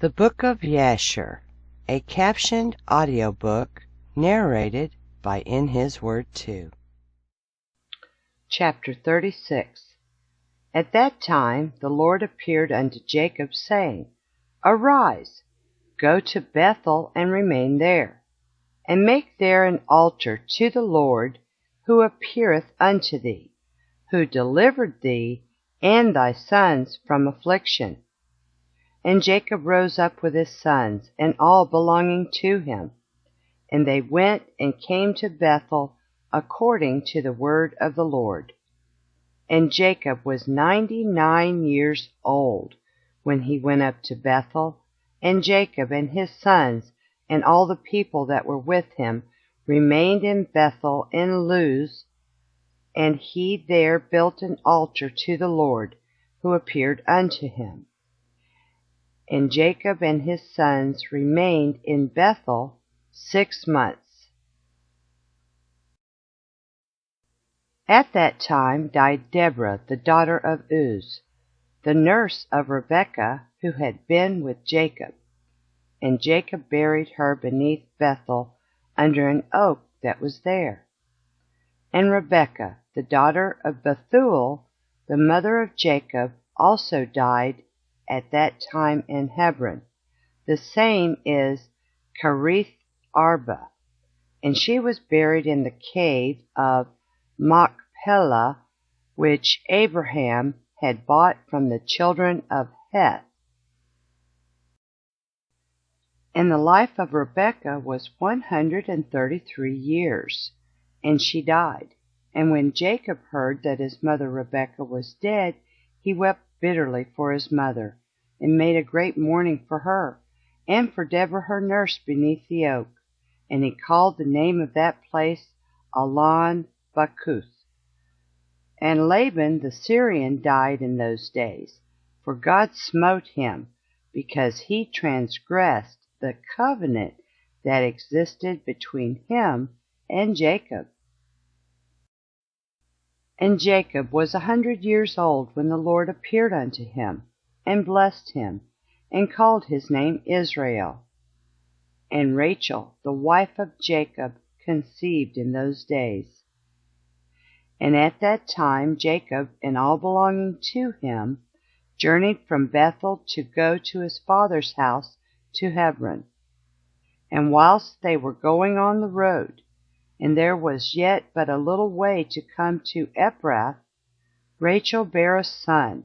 The Book of Jasher, a captioned audiobook narrated by In His Word Too. Chapter 36. At that time the Lord appeared unto Jacob, saying, Arise, go to Bethel, and remain there, and make there an altar to the Lord, who appeareth unto thee, who delivered thee and thy sons from affliction. And Jacob rose up with his sons, and all belonging to him. And they went and came to Bethel according to the word of the Lord. And Jacob was 99 years old when he went up to Bethel, and Jacob and his sons and all the people that were with him remained in Bethel in Luz, and he there built an altar to the Lord, who appeared unto him. And Jacob and his sons remained in Bethel 6 months. At that time died Deborah, the daughter of Uz, the nurse of Rebekah, who had been with Jacob. And Jacob buried her beneath Bethel under an oak that was there. And Rebekah, the daughter of Bethuel, the mother of Jacob, also died at that time in Hebron. The same is Kerith Arba, and she was buried in the cave of Machpelah, which Abraham had bought from the children of Heth. And the life of Rebekah was 133 years, and she died. And when Jacob heard that his mother Rebekah was dead, he wept bitterly for his mother, and made a great mourning for her, and for Deborah her nurse beneath the oak. And he called the name of that place Allon Bacuth. And Laban the Syrian died in those days, for God smote him, because he transgressed the covenant that existed between him and Jacob. And Jacob was 100 years old when the Lord appeared unto him, and blessed him, and called his name Israel. And Rachel, the wife of Jacob, conceived in those days. And at that time Jacob and all belonging to him journeyed from Bethel to go to his father's house to Hebron. And whilst they were going on the road, and there was yet but a little way to come to Ephrath, Rachel bare a son,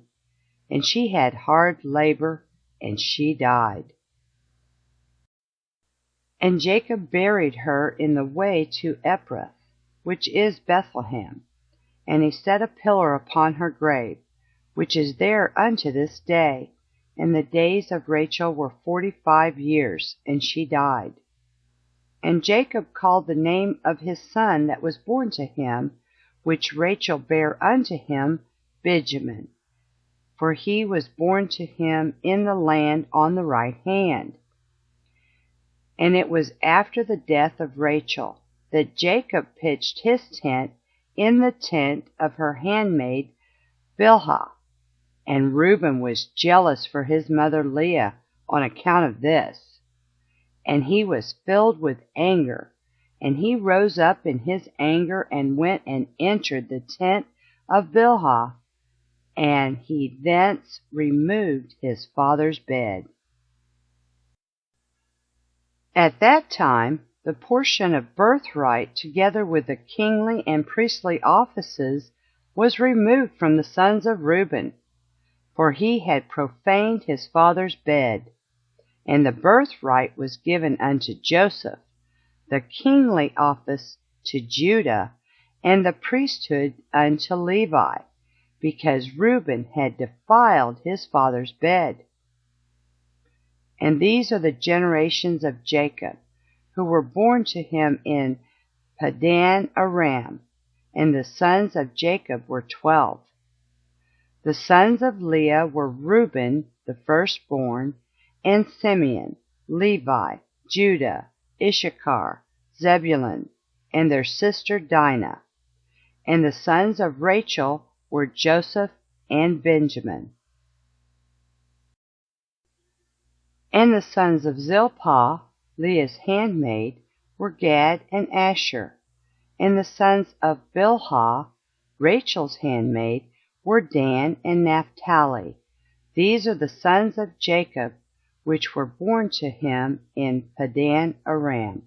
and she had hard labor, and she died. And Jacob buried her in the way to Ephrath, which is Bethlehem, and he set a pillar upon her grave, which is there unto this day. And the days of Rachel were 45 years, and she died. And Jacob called the name of his son that was born to him, which Rachel bare unto him, Benjamin, for he was born to him in the land on the right hand. And it was after the death of Rachel that Jacob pitched his tent in the tent of her handmaid Bilhah. And Reuben was jealous for his mother Leah on account of this. And he was filled with anger, and he rose up in his anger and went and entered the tent of Bilhah, and he thence removed his father's bed. At that time the portion of birthright, together with the kingly and priestly offices, was removed from the sons of Reuben, for he had profaned his father's bed. And the birthright was given unto Joseph, the kingly office to Judah, and the priesthood unto Levi, because Reuben had defiled his father's bed. And these are the generations of Jacob, who were born to him in Padan Aram, and the sons of Jacob were 12. The sons of Leah were Reuben, the firstborn, and Simeon, Levi, Judah, Issachar, Zebulun, and their sister Dinah. And the sons of Rachel were Joseph and Benjamin. And the sons of Zilpah, Leah's handmaid, were Gad and Asher. And the sons of Bilhah, Rachel's handmaid, were Dan and Naphtali. These are the sons of Jacob, which were born to him in Padan Aram.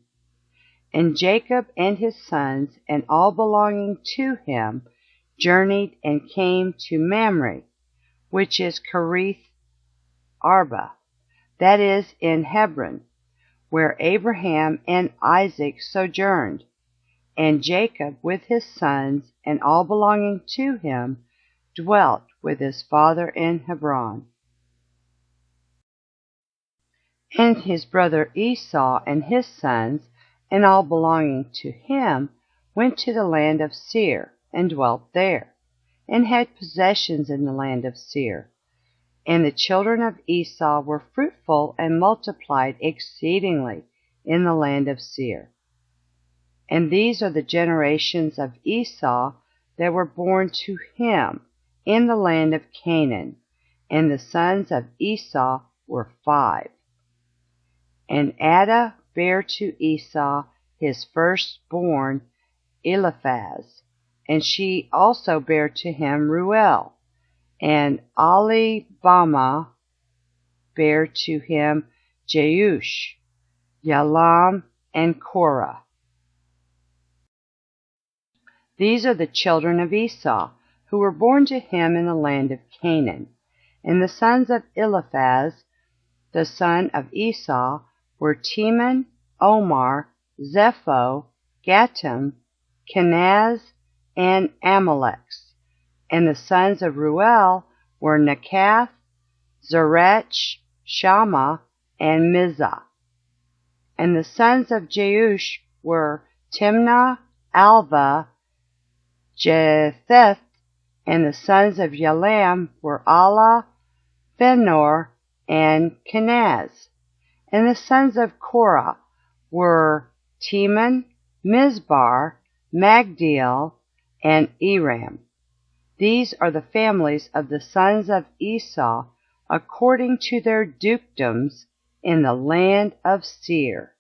And Jacob and his sons, and all belonging to him, journeyed and came to Mamre, which is Kerith Arba, that is, in Hebron, where Abraham and Isaac sojourned. And Jacob with his sons, and all belonging to him, dwelt with his father in Hebron. And his brother Esau and his sons, and all belonging to him, went to the land of Seir, and dwelt there, and had possessions in the land of Seir. And the children of Esau were fruitful and multiplied exceedingly in the land of Seir. And these are the generations of Esau that were born to him in the land of Canaan. And the sons of Esau were 5. And Adah bare to Esau his firstborn Eliphaz, and she also bare to him Reuel. And Ahlibamah bare to him Jeush, Yalam, and Korah. These are the children of Esau, who were born to him in the land of Canaan. And the sons of Eliphaz, the son of Esau, were Teman, Omar, Zepho, Gatam, Kenaz, and Amalek. And the sons of Reuel were Nakath, Zerach, Shammah, and Mizah. And the sons of Jeush were Timnah, Alva, Jetheth. And the sons of Yalam were Allah, Phenor, and Kenaz. And the sons of Korah were Teman, Mizbar, Magdiel, and Eram. These are the families of the sons of Esau, according to their dukedoms in the land of Seir.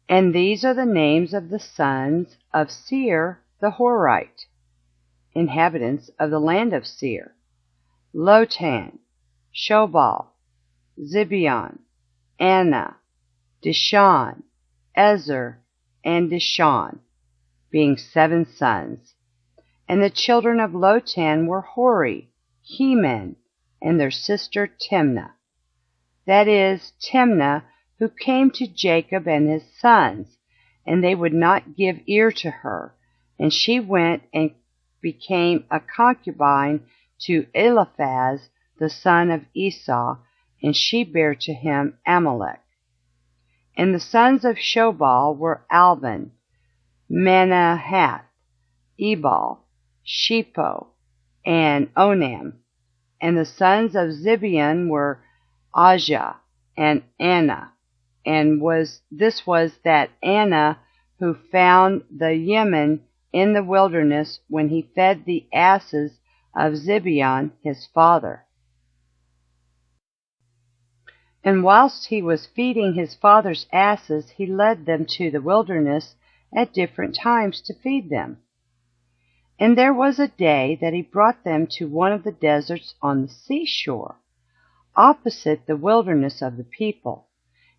And these are the names of the sons of Seir the Horite, inhabitants of the land of Seir: Lotan, Shobal, Zibeon, Anna, Dishon, Ezer, and Dishon, being 7 sons. And the children of Lotan were Hori, Heman, and their sister Timnah. That is, Timnah, who came to Jacob and his sons, and they would not give ear to her. And she went and became a concubine to Eliphaz, the son of Esau, and she bare to him Amalek. And the sons of Shobal were Alvan, Manahath, Ebal, Shepo, and Onam. And the sons of Zibeon were Ajah and Anna. And this was that Anna who found the Yemen in the wilderness when he fed the asses of Zibeon his father. And whilst he was feeding his father's asses, he led them to the wilderness at different times to feed them. And there was a day that he brought them to one of the deserts on the seashore, opposite the wilderness of the people.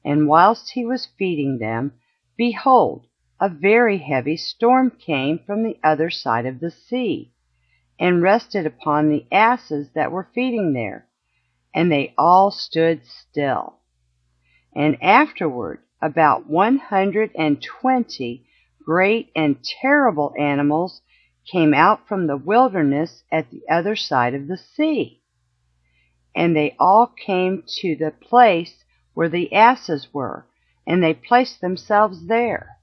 And whilst he was feeding them, behold, a very heavy storm came from the other side of the sea, and rested upon the asses that were feeding there, and they all stood still. And afterward, about 120 great and terrible animals came out from the wilderness at the other side of the sea. And they all came to the place where the asses were, and they placed themselves there.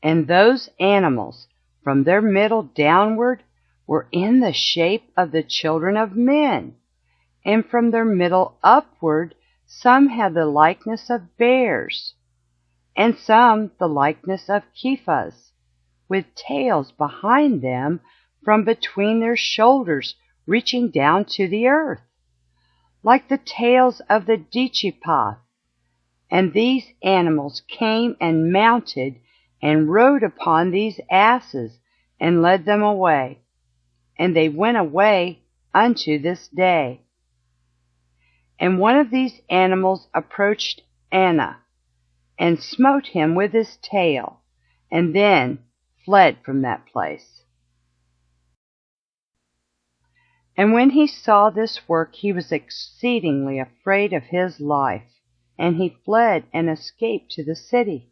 And those animals, from their middle downward, were in the shape of the children of men, and from their middle upward some had the likeness of bears, and some the likeness of kephas, with tails behind them from between their shoulders reaching down to the earth, like the tails of the Dichipoth. And these animals came and mounted and rode upon these asses, and led them away. And they went away unto this day. And one of these animals approached Anna, and smote him with his tail, and then fled from that place. And when he saw this work, he was exceedingly afraid of his life, and he fled and escaped to the city.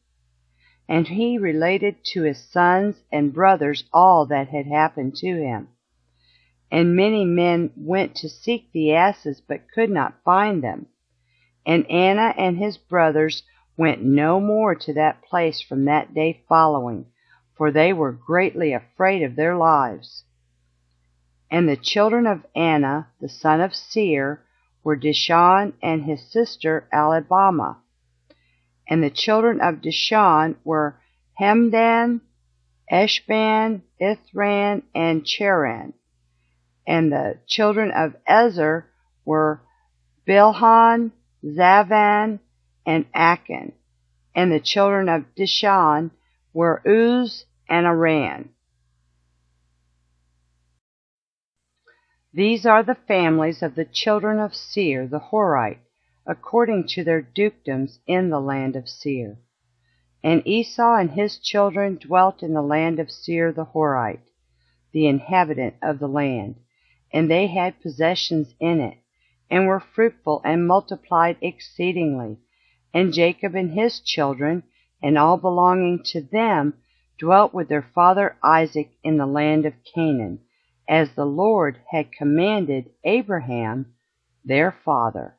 And he related to his sons and brothers all that had happened to him. And many men went to seek the asses, but could not find them. And Anna and his brothers went no more to that place from that day following, for they were greatly afraid of their lives. And the children of Anna, the son of Seir, were Dishon and his sister Alabama. And the children of Dishon were Hemdan, Eshban, Ithran, and Cheran. And the children of Ezer were Bilhan, Zavan, and Achan. And the children of Dishon were Uz and Aran. These are the families of the children of Seir the Horite, according to their dukedoms in the land of Seir. And Esau and his children dwelt in the land of Seir the Horite, the inhabitant of the land, and they had possessions in it, and were fruitful and multiplied exceedingly. And Jacob and his children, and all belonging to them, dwelt with their father Isaac in the land of Canaan, as the Lord had commanded Abraham their father.